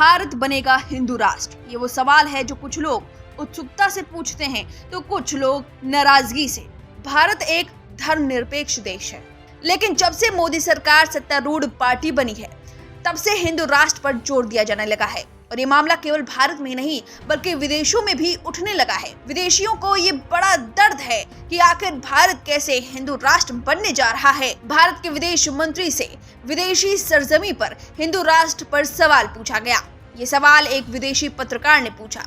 भारत बनेगा हिंदू राष्ट्र? ये वो सवाल है जो कुछ लोग उत्सुकता से पूछते हैं तो कुछ लोग नाराजगी से। भारत एक धर्मनिरपेक्ष देश है, लेकिन जब से मोदी सरकार सत्तारूढ़ पार्टी बनी है तब से हिंदू राष्ट्र पर जोर दिया जाने लगा है। और ये मामला केवल भारत में नहीं बल्कि विदेशों में भी उठने लगा है। विदेशियों को ये बड़ा दर्द है कि आखिर भारत कैसे हिंदू राष्ट्र बनने जा रहा है। भारत के विदेश मंत्री से विदेशी सरजमी पर हिंदू राष्ट्र पर सवाल पूछा गया। ये सवाल एक विदेशी पत्रकार ने पूछा,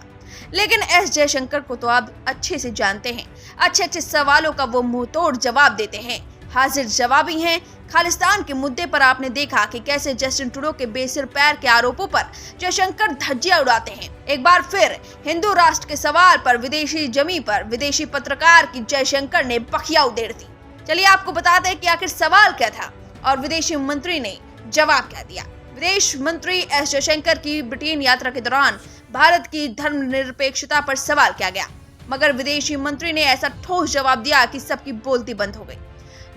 लेकिन एस जयशंकर को तो आप अच्छे से जानते हैं। अच्छे सवालों का वो मुंहतोड़ जवाब देते हैं, हाजिर जवाबी हैं। खालिस्तान के मुद्दे पर आपने देखा कि कैसे जस्टिन ट्रूडो के बेसिर पैर के आरोपों पर जयशंकर धज्जियां उड़ाते हैं। एक बार फिर हिंदू राष्ट्र के सवाल पर विदेशी जमी पर विदेशी पत्रकार की जयशंकर ने बखिया उधेड़ दी। चलिए आपको बताते हैं कि आखिर सवाल क्या था और विदेशी मंत्री ने जवाब क्या दिया। विदेश मंत्री एस जयशंकर की ब्रिटेन यात्रा के दौरान भारत की धर्मनिरपेक्षता पर सवाल किया गया, मगर विदेशी मंत्री ने ऐसा ठोस जवाब दिया कि सबकी बोलती बंद हो गई।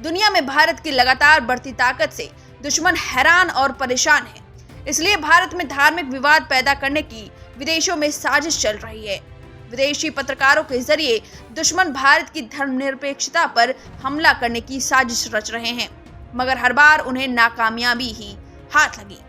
दुनिया में भारत की लगातार बढ़ती ताकत से दुश्मन हैरान और परेशान है, इसलिए भारत में धार्मिक विवाद पैदा करने की विदेशों में साजिश चल रही है। विदेशी पत्रकारों के जरिए दुश्मन भारत की धर्मनिरपेक्षता पर हमला करने की साजिश रच रहे हैं, मगर हर बार उन्हें नाकामयाबी ही हाथ लगी।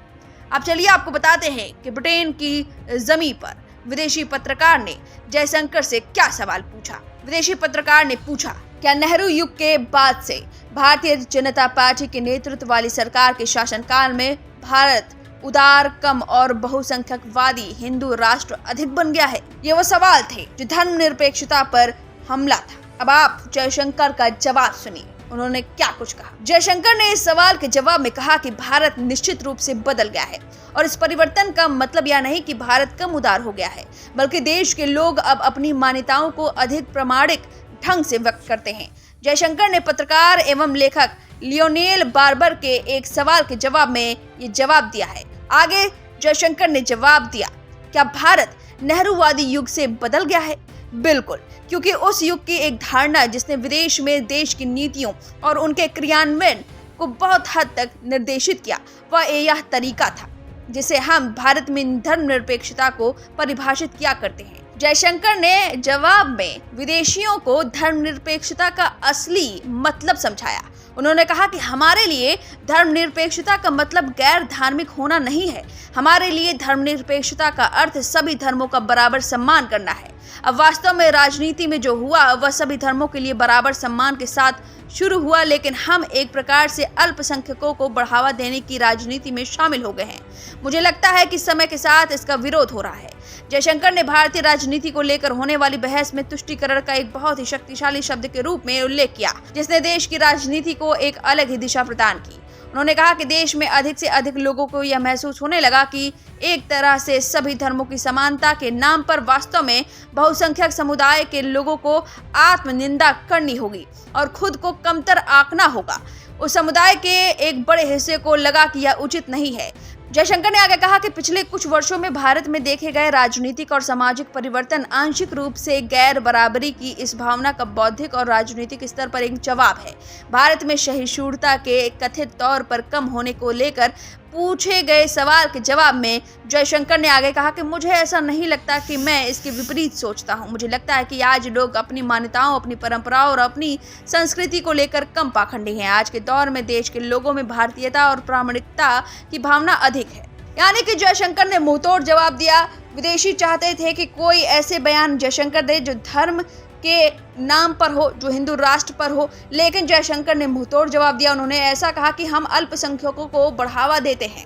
अब चलिए आपको बताते हैं कि ब्रिटेन की जमीन पर विदेशी पत्रकार ने जयशंकर से क्या सवाल पूछा। विदेशी पत्रकार ने पूछा, क्या नेहरू युग के बाद से भारतीय जनता पार्टी के नेतृत्व वाली सरकार के शासनकाल में भारत उदार, कम और बहुसंख्यकवादी हिंदू राष्ट्र अधिक बन गया है? ये वो सवाल थे जो धर्मनिरपेक्षता पर हमला था। अब आप जयशंकर का जवाब सुनिए, उन्होंने क्या कुछ कहा। जयशंकर ने इस सवाल के जवाब में कहा कि भारत निश्चित रूप से बदल गया है और इस परिवर्तन का मतलब यह नहीं कि भारत कम उदार हो गया है, बल्कि देश के लोग अब अपनी मान्यताओं को अधिक प्रामाणिक ढंग से व्यक्त करते हैं। जयशंकर ने पत्रकार एवं लेखक लियोनेल बार्बर के एक सवाल के जवाब में ये जवाब दिया है। आगे जयशंकर ने जवाब दिया, क्या भारत नेहरूवादी युग से बदल गया है? बिल्कुल, क्योंकि उस युग की एक धारणा जिसने विदेश में देश की नीतियों और उनके क्रियान्वयन को बहुत हद तक निर्देशित किया, वह यह तरीका था जिसे हम भारत में धर्मनिरपेक्षता को परिभाषित किया करते हैं। जयशंकर ने जवाब में विदेशियों को धर्मनिरपेक्षता का असली मतलब समझाया। उन्होंने कहा कि हमारे लिए धर्मनिरपेक्षता का मतलब गैर धार्मिक होना नहीं है। हमारे लिए धर्मनिरपेक्षता का अर्थ सभी धर्मों का बराबर सम्मान करना है। अब वास्तव में राजनीति में जो हुआ वह सभी धर्मों के लिए बराबर सम्मान के साथ शुरू हुआ, लेकिन हम एक प्रकार से अल्पसंख्यकों को बढ़ावा देने की राजनीति में शामिल हो गए हैं। मुझे लगता है कि समय के साथ इसका विरोध हो रहा है। जयशंकर ने भारतीय राजनीति को लेकर होने वाली बहस में तुष्टीकरण का एक बहुत ही शक्तिशाली शब्द के रूप में उल्लेख किया, जिसने देश की राजनीति को एक अलग ही दिशा प्रदान की। उन्होंने कहा कि देश में अधिक से अधिक लोगों को यह महसूस होने लगा कि एक तरह से सभी धर्मों की समानता के नाम पर वास्तव में बहुसंख्यक समुदाय के लोगों को आत्मनिंदा करनी होगी और खुद को कमतर आंकना होगा। उस समुदाय के एक बड़े हिस्से को लगा कि यह उचित नहीं है। जयशंकर ने आगे कहा कि पिछले कुछ वर्षों में भारत में देखे गए राजनीतिक और सामाजिक परिवर्तन आंशिक रूप से गैर बराबरी की इस भावना का बौद्धिक और राजनीतिक स्तर पर एक जवाब है। भारत में सहिष्णुता के कथित तौर पर कम होने को लेकर पूछे गए सवाल के जवाब में जयशंकर ने आगे कहा कि मुझे ऐसा नहीं लगता कि मैं इसके विपरीत सोचता हूं। मुझे लगता है कि आज लोग अपनी मान्यताओं, अपनी परंपराओं और अपनी संस्कृति को लेकर कम पाखंडी हैं। आज के दौर में देश के लोगों में भारतीयता और प्रामाणिकता की भावना अधिक है। यानी कि जयशंकर ने मुंहतोड़ जवाब दिया। विदेशी चाहते थे कि कोई ऐसे बयान जयशंकर दे जो धर्म के नाम पर हो, जो हिंदू राष्ट्र पर हो, लेकिन जयशंकर ने मुंहतोड़ जवाब दिया। उन्होंने ऐसा कहा कि हम अल्पसंख्यकों को बढ़ावा देते हैं,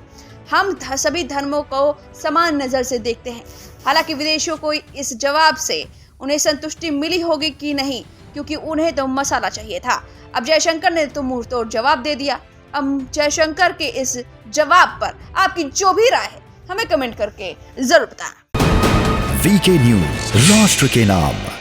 हम सभी धर्मों को समान नजर से देखते हैं। हालांकि विदेशियों को इस जवाब से उन्हें संतुष्टि मिली होगी कि नहीं, क्योंकि उन्हें तो मसाला चाहिए था। अब जयशंकर ने तो मुंहतोड़ जवाब दे दिया। अब जयशंकर के इस जवाब पर आपकी जो भी राय है हमें कमेंट करके जरूर बताएं। वीके न्यूज, राष्ट्र के नाम।